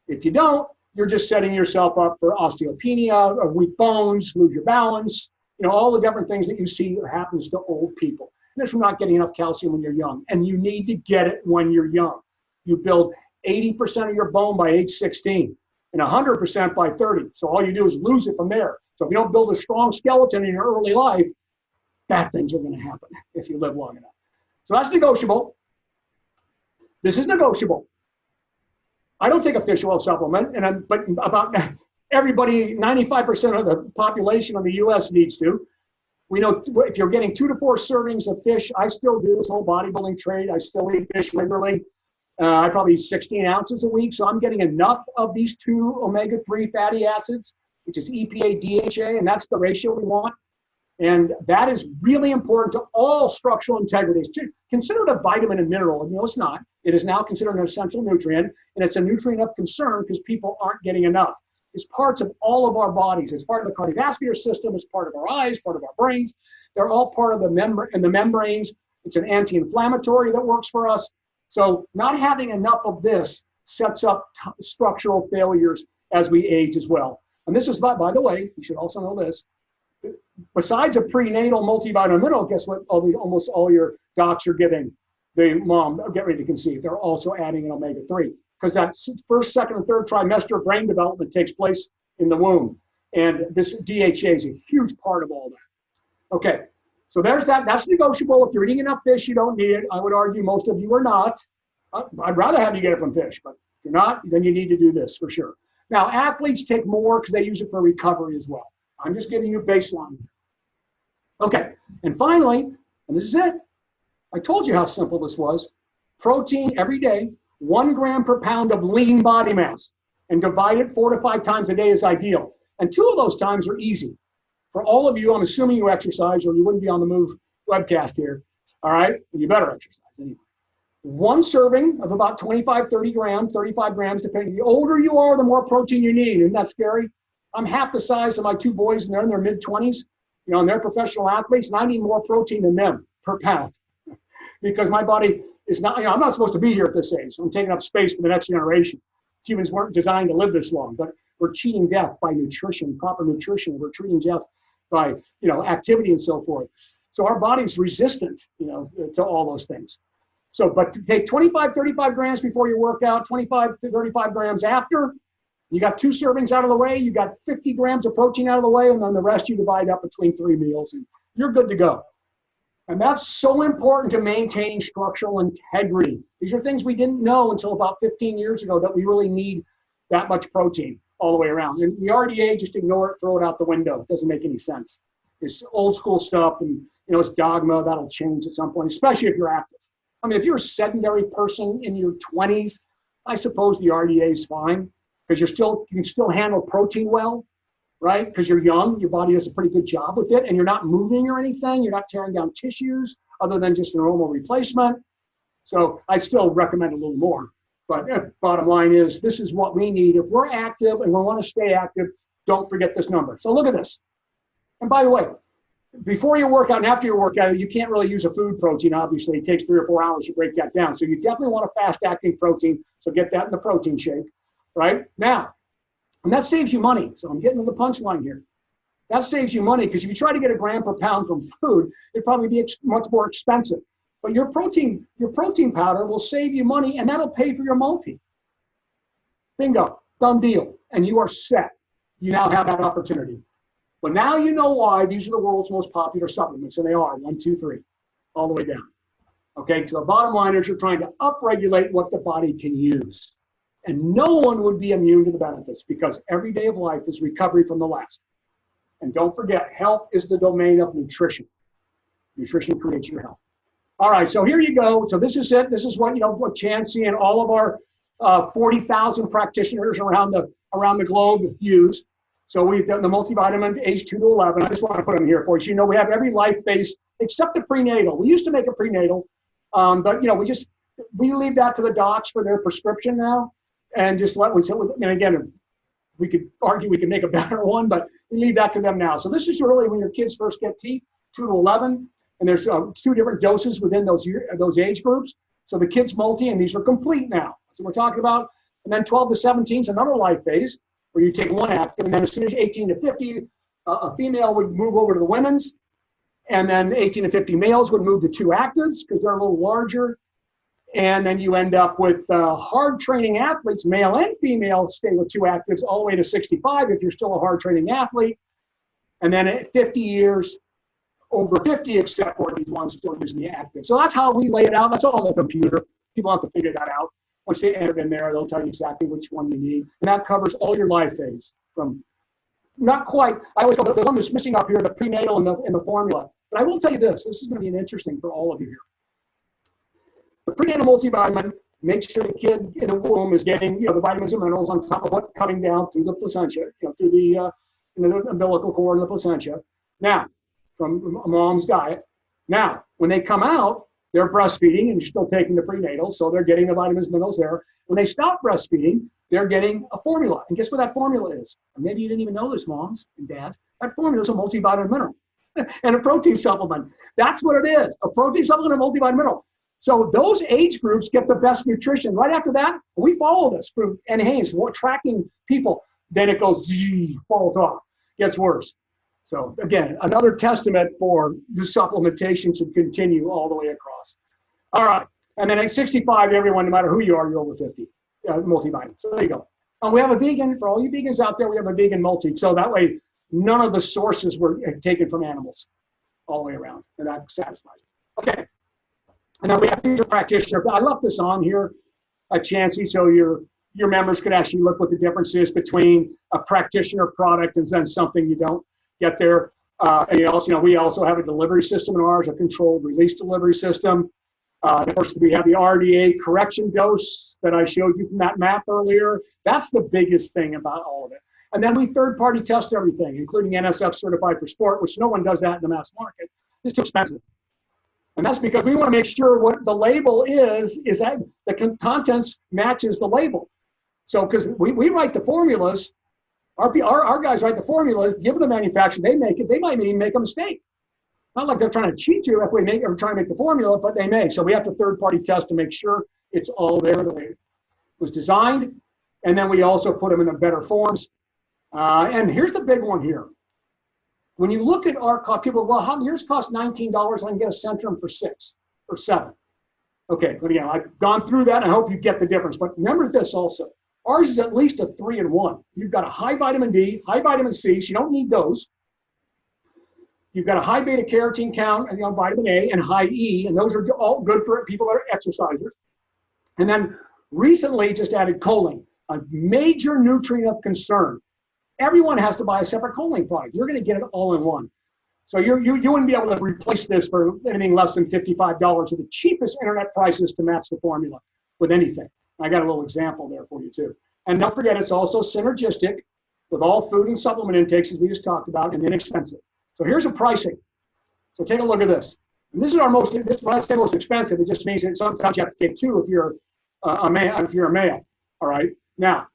If you don't, you're just setting yourself up for osteopenia, or weak bones, lose your balance, all the different things that you see that happens to old people. And it's from not getting enough calcium when you're young. And you need to get it when you're young. You build 80% of your bone by age 16 and 100% by 30. So all you do is lose it from there. So if you don't build a strong skeleton in your early life, bad things are going to happen if you live long enough. So that's negotiable. This is negotiable. I don't take a fish oil supplement, but about everybody, 95% of the population of the U.S. needs to. We know if you're getting 2 to 4 servings of fish, I still do this whole bodybuilding trade. I still eat fish regularly. I probably eat 16 ounces a week, so I'm getting enough of these 2 omega-3 fatty acids, which is EPA, DHA, and that's the ratio we want. And that is really important to all structural integrities. Consider it a vitamin and mineral. No, it's not. It is now considered an essential nutrient, and it's a nutrient of concern because people aren't getting enough. It's parts of all of our bodies. It's part of the cardiovascular system. It's part of our eyes, part of our brains. They're all part of the membranes. It's an anti-inflammatory that works for us. So not having enough of this sets up structural failures as we age as well. And this is, by the way, you should also know this. Besides a prenatal multivitamin mineral, guess what? Almost all your docs are giving the mom get ready to conceive. They're also adding an omega-3. because that first, second, and third trimester brain development takes place in the womb. And this DHA is a huge part of all that. Okay, so there's that. That's negotiable. If you're eating enough fish, you don't need it. I would argue most of you are not. I'd rather have you get it from fish, but if you're not, then you need to do this for sure. Now, athletes take more because they use it for recovery as well. I'm just giving you baseline. Okay, and finally, and this is it. I told you how simple this was. Protein every day, 1 gram per pound of lean body mass, and divide it 4 to 5 times a day is ideal. And 2 of those times are easy. For all of you, I'm assuming you exercise or you wouldn't be on the Move webcast here. All right, and you better exercise anyway. 1 serving of about 25, 30 grams, 35 grams, depending. The older you are, the more protein you need. Isn't that scary? I'm half the size of my 2 boys, and they're in their mid-20s, and they're professional athletes, and I need more protein than them per pound because my body is not, I'm not supposed to be here at this age. So I'm taking up space for the next generation. Humans weren't designed to live this long, but we're cheating death by nutrition, proper nutrition. We're treating death by, activity and so forth. So our body's resistant, to all those things. So, but to take 25, 35 grams before your workout, 25 to 35 grams after, you got 2 servings out of the way, you got 50 grams of protein out of the way, and then the rest you divide up between 3 meals, and you're good to go. And that's so important to maintaining structural integrity. These are things we didn't know until about 15 years ago, that we really need that much protein all the way around. And the RDA, just ignore it, throw it out the window. It doesn't make any sense. It's old school stuff, and it's dogma. That'll change at some point, especially if you're active. I mean, if you're a sedentary person in your 20s, I suppose the RDA is fine because you can still handle protein well, right? Because you're young, your body does a pretty good job with it, and you're not moving or anything. You're not tearing down tissues other than just a normal replacement. So I still recommend a little more. But bottom line is, this is what we need. If we're active and we want to stay active, don't forget this number. So look at this. And by the way, before your workout and after your workout, you can't really use a food protein, obviously. It takes 3 or 4 hours to break that down. So you definitely want a fast-acting protein, so get that in the protein shake, right? Now, and that saves you money. So I'm getting to the punchline here. That saves you money because if you try to get a gram per pound from food, it'd probably be much more expensive. But your protein powder will save you money, and that'll pay for your multi. Bingo, done deal. And you are set. You now have that opportunity. But now you know why these are the world's most popular supplements, and they are 1, 2, 3, all the way down. Okay, so the bottom line is you're trying to upregulate what the body can use. And no one would be immune to the benefits because every day of life is recovery from the last. And don't forget, health is the domain of nutrition. Nutrition creates your health. All right, so here you go. So this is it. This is what what Chancey and all of our 40,000 practitioners around the globe use. So we've done the multivitamin age 2 to 11. I just want to put them here for you. We have every life phase except the prenatal. We used to make a prenatal, but we leave that to the docs for their prescription now, and just and again, we could argue we could make a better one, but we leave that to them now. So this is really when your kids first get teeth, 2 to 11, and there's 2 different doses within those age groups. So the kids multi, and these are complete now. So we're talking about, and then 12 to 17 is another life phase, where you take 1 active, and then as soon as 18 to 50, a female would move over to the women's, and then 18 to 50 males would move to 2 actives because they're a little larger, and then you end up with hard training athletes, male and female, stay with 2 actives all the way to 65 if you're still a hard training athlete, and then at 50 years, over 50 except for these ones still using the active. So that's how we lay it out. That's all on the computer. People have to figure that out. Once they enter it in there, they'll tell you exactly which one you need. And that covers all your life phase from not quite, I always call the one that's missing up here, the prenatal and the formula. But I will tell you this is going to be interesting for all of you here. The prenatal multivitamin makes sure the kid in the womb is getting, the vitamins and minerals on top of what's coming down through the placenta, through the umbilical cord and the placenta. Now, from a mom's diet. Now, when they come out, they're breastfeeding and you're still taking the prenatal, so they're getting the vitamins, minerals there. When they stop breastfeeding, they're getting a formula. And guess what that formula is? Or maybe you didn't even know this, moms and dads. That formula is a multivitamin mineral and a protein supplement. That's what it is, a protein supplement and a multivitamin mineral. So those age groups get the best nutrition. Right after that, we follow this through NHANES, tracking people. Then it goes, falls off, gets worse. So again, another testament for the supplementation should continue all the way across. All right, and then at 65, everyone, no matter who you are, you're over 50. multivitamin. So there you go. And we have a vegan, for all you vegans out there, we have a vegan multi. So that way, none of the sources were taken from animals all the way around. And that satisfies it. Okay. And then we have future practitioner. I left this on here, Chancey, so your members could actually look what the difference is between a practitioner product and then something you don't get there. And also, we also have a delivery system in ours, a controlled release delivery system. Of course, we have the RDA correction dose that I showed you from that map earlier. That's the biggest thing about all of it. And then we third-party test everything, including NSF certified for sport, which no one does that in the mass market. It's too expensive. And that's because we want to make sure what the label is that the contents matches the label. So, because we write the formulas, our guys write the formulas, give them the manufacturer, they make it, they might even make a mistake. Not like they're trying to cheat you if we or try to make the formula, but they may. So we have to third-party test to make sure it's all there the way it was designed. And then we also put them in the better forms. And here's the big one here. When you look at our cost, people, well, yours cost $19, I can get a Centrum for $6 or $7. Okay, but again, I've gone through that, and I hope you get the difference. But remember this also. Ours is at least a 3-in-1. You've got a high vitamin D, high vitamin C, so you don't need those. You've got a high beta carotene count, vitamin A, and high E, and those are all good for people that are exercisers. And then recently just added choline, a major nutrient of concern. Everyone has to buy a separate choline product. You're going to get it all in one. So you wouldn't be able to replace this for anything less than $55 at the cheapest internet prices to match the formula with anything. I got a little example there for you too. And don't forget, it's also synergistic with all food and supplement intakes, as we just talked about, and inexpensive. So here's a pricing. So take a look at this. And this is our most, when I say most expensive, it just means that sometimes you have to take two if you're a male, all right? Now,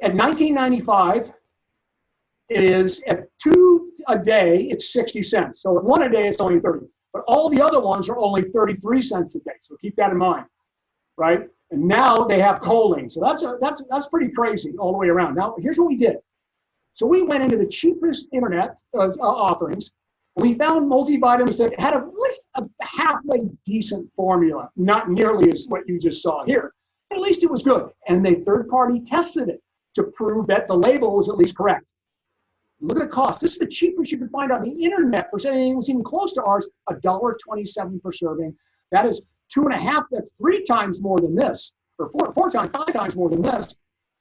at $19.95, it is at 2 a day, it's 60 cents. So at 1 a day, it's only 30. But all the other ones are only 33 cents a day. So keep that in mind, right? And now they have choline. So that's pretty crazy all the way around. Now, here's what we did. So we went into the cheapest internet offerings. We found multivitamins that had at least a halfway decent formula, not nearly as what you just saw here. At least it was good. And they third-party tested it to prove that the label was at least correct. Look at the cost. This is the cheapest you could find on the internet for saying it was even close to ours, $1.27 per serving. That is 2.5, that's 3 times more than this, or 5 times more than this,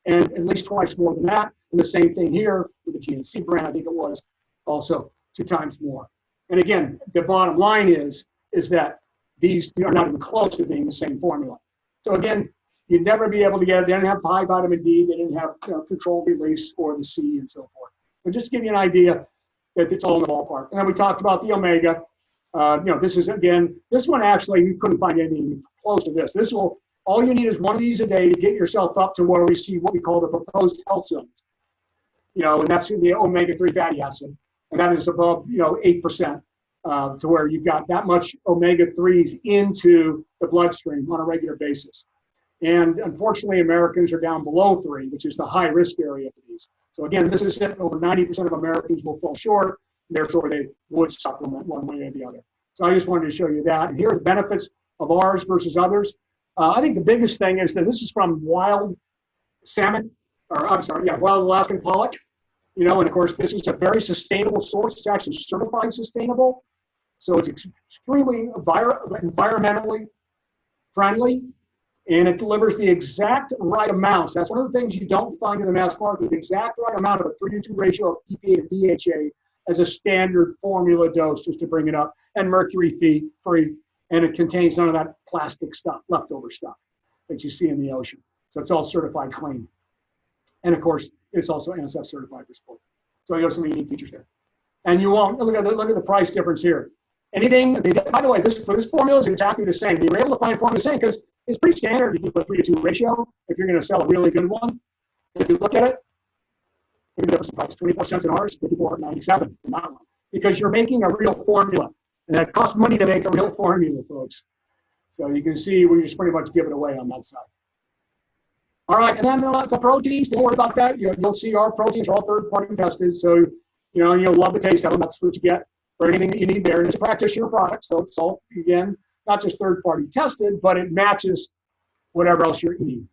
and at least twice more than that. And the same thing here with the GNC brand, I think it was also 2 times more. And again, the bottom line is that these are not even close to being the same formula. So again, you'd never be able to get it. They didn't have high vitamin D, they didn't have controlled release or the C and so forth. But just to give you an idea that it's all in the ballpark. And then we talked about the omega. This is, again, this one actually, you couldn't find anything close to this. All you need is one of these a day to get yourself up to where we see what we call the proposed health zones. And that's the omega-3 fatty acid. And that is above, 8%, to where you've got that much omega-3s into the bloodstream on a regular basis. And unfortunately, Americans are down below 3, which is the high-risk area for these. So again, this is it. Over 90% of Americans will fall short. Therefore, they would supplement one way or the other. So I just wanted to show you that. And here are the benefits of ours versus others. I think the biggest thing is that this is from wild salmon, wild Alaskan pollock. And of course, this is a very sustainable source. It's actually certified sustainable. So it's extremely environmentally friendly, and it delivers the exact right amounts. That's one of the things you don't find in the mass market, the exact right amount of a 3-to-2 ratio of EPA to DHA as a standard formula dose, just to bring it up, and mercury free, and it contains none of that plastic stuff, leftover stuff that you see in the ocean. So it's all certified clean. And of course, it's also NSF certified for sport. So you have some unique features there. And you won't, look at the price difference here. Anything, by the way, this formula is exactly the same. You were able to find formula the same because it's pretty standard to keep a 3-to-2 ratio if you're going to sell a really good one. If you look at it, look at the difference in price, 24 cents in ours, 54.97 in that one. Because you're making a real formula. And it costs money to make a real formula, folks. So you can see we just pretty much give it away on that side. All right, and then the proteins, don't worry about that. You'll see our proteins are all third-party tested. So, you'll love the taste of them. That's what you get for anything that you need there. And it's a practitioner product. So it's all, again, not just third-party tested, but it matches whatever else you're eating.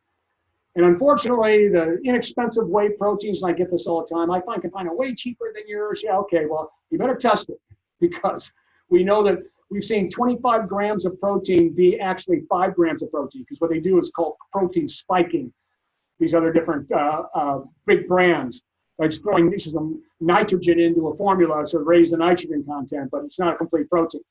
And unfortunately, the inexpensive whey proteins, and I get this all the time, I can find a way cheaper than yours. Yeah, okay, well, you better test it, because we know that we've seen 25 grams of protein be actually 5 grams of protein, because what they do is called protein spiking. These other different big brands by just throwing some nitrogen into a formula to raise the nitrogen content, but it's not a complete protein.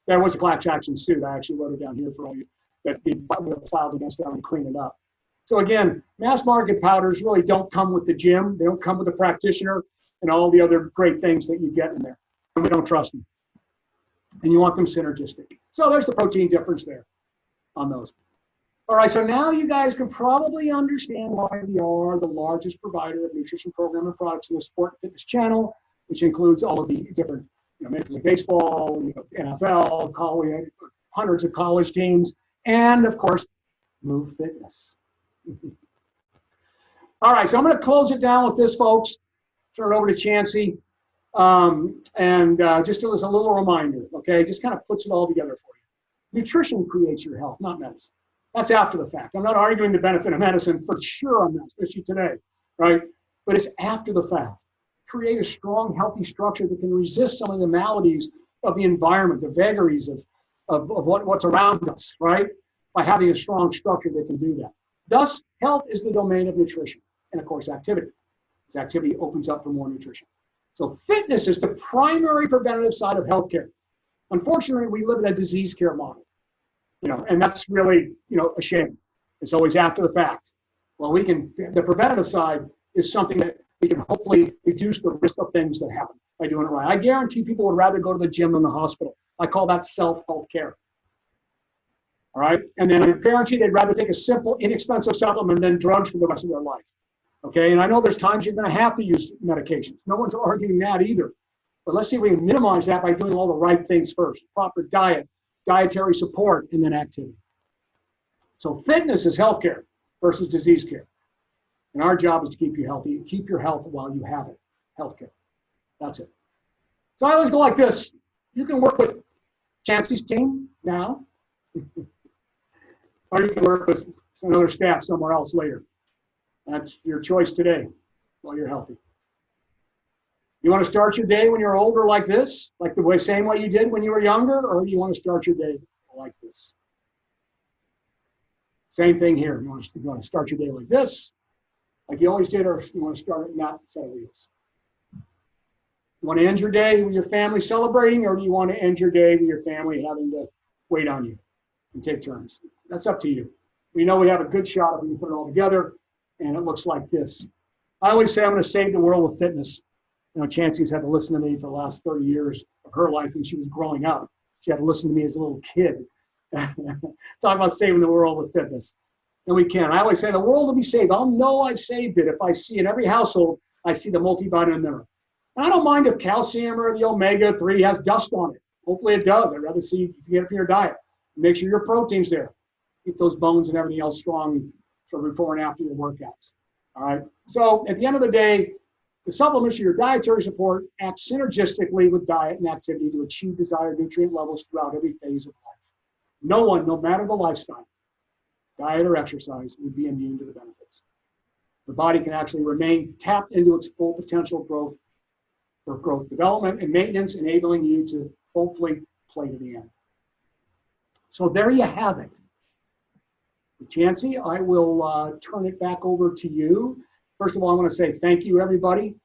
There was a class action suit. I actually wrote it down here for all you that we filed against them and clean it up. So again, mass market powders really don't come with the gym. They don't come with the practitioner and all the other great things that you get in there. And we don't trust them. And you want them synergistic. So there's the protein difference there on those. All right, so now you guys can probably understand why we are the largest provider of nutrition program and products in the sport and fitness channel, which includes all of the different, Major League Baseball, NFL, college, hundreds of college teams, and of course, Move Fitness. All right, so I'm going to close it down with this, folks. Turn it over to Chancey. Just as a little reminder, okay, just kind of puts it all together for you. Nutrition creates your health, not medicine. That's after the fact. I'm not arguing the benefit of medicine, for sure I'm not, especially today, right? But it's after the fact. Create a strong, healthy structure that can resist some of the maladies of the environment, the vagaries of what's around us, right? By having a strong structure that can do that. Thus, health is the domain of nutrition and, of course, activity. This activity opens up for more nutrition. So fitness is the primary preventative side of healthcare. Unfortunately, we live in a disease care model, and that's really, a shame. It's always after the fact. Well, the preventative side is something that we can hopefully reduce the risk of things that happen by doing it right. I guarantee people would rather go to the gym than the hospital. I call that self-health care. All right. And then I guarantee they'd rather take a simple, inexpensive supplement than drugs for the rest of their life. Okay. And I know there's times you're going to have to use medications. No one's arguing that either. But let's see if we can minimize that by doing all the right things first. Proper diet, dietary support, and then activity. So fitness is healthcare versus disease care. And our job is to keep you healthy, keep your health while you have it. Healthcare. That's it. So I always go like this. You can work with Chancey's team now. Or you can work with another staff somewhere else later. That's your choice today while you're healthy. You want to start your day when you're older like this, like the same way you did when you were younger, or you want to start your day like this? Same thing here. You want to start your day like this, like you always did, or you want to start it not set of wheels? You want to end your day with your family celebrating, or do you want to end your day with your family having to wait on you and take turns? That's up to you. We know we have a good shot if we can put it all together, and it looks like this. I always say I'm going to save the world with fitness. Chancey's had to listen to me for the last 30 years of her life when she was growing up. She had to listen to me as a little kid. Talk about saving the world with fitness. And we can. I always say the world will be saved. I'll know I've saved it if I see in every household, I see the multivitamin mineral. And I don't mind if calcium or the omega-3 has dust on it. Hopefully it does. I'd rather see you get it from your diet. Make sure your protein's there. Keep those bones and everything else strong for before and after your workouts. All right. So at the end of the day, the supplements or your dietary support act synergistically with diet and activity to achieve desired nutrient levels throughout every phase of life. No one, no matter the lifestyle, diet or exercise, would be immune to the benefits. The body can actually remain tapped into its full potential growth for growth development and maintenance, enabling you to hopefully play to the end. So there you have it. Chancey, I will turn it back over to you. First of all, I want to say thank you, everybody,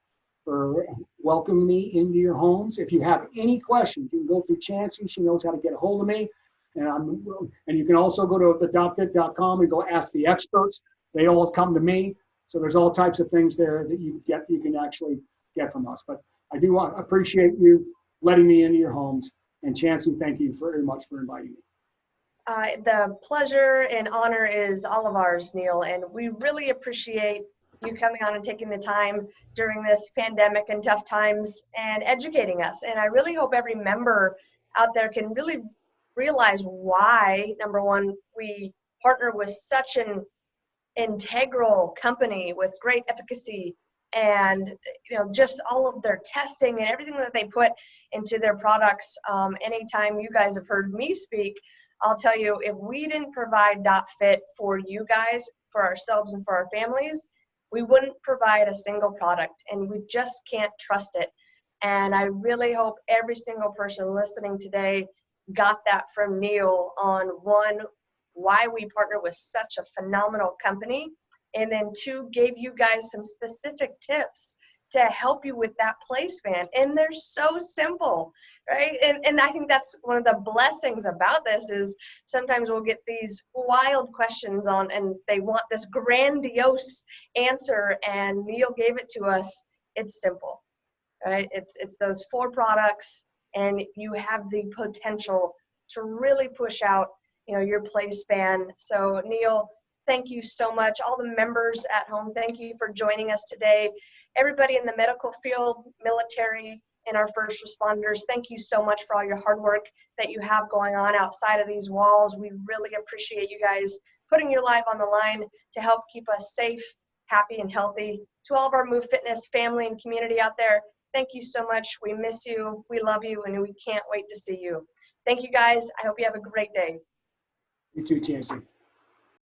for welcoming me into your homes. If you have any questions, you can go through Chancey. She knows how to get a hold of me. And you can also go to the dotFIT.com and go ask the experts. They always come to me. So there's all types of things there that you can actually get from us. But I do appreciate you letting me into your homes. And Chancey, thank you very much for inviting me. The pleasure and honor is all of ours, Neal, and we really appreciate you coming on and taking the time during this pandemic and tough times and educating us. And I really hope every member out there can really realize why, number one, we partner with such an integral company with great efficacy and just all of their testing and everything that they put into their products. Anytime you guys have heard me speak, I'll tell you, if we didn't provide dotFIT for you guys, for ourselves and for our families, we wouldn't provide a single product, and we just can't trust it. And I really hope every single person listening today got that from Neal on one, why we partner with such a phenomenal company, and then two, gave you guys some specific tips to help you with that play span. And they're so simple, right? And I think that's one of the blessings about this is sometimes we'll get these wild questions on, and they want this grandiose answer, and Neal gave it to us. It's simple, right? It's those 4 products, and you have the potential to really push out, your play span. So Neal, thank you so much. All the members at home, thank you for joining us today. Everybody in the medical field, military, and our first responders, thank you so much for all your hard work that you have going on outside of these walls. We really appreciate you guys putting your life on the line to help keep us safe, happy, and healthy. To all of our Move Fitness family and community out there, thank you so much. We miss you, we love you, and we can't wait to see you. Thank you guys. I hope you have a great day. You too, Chancey.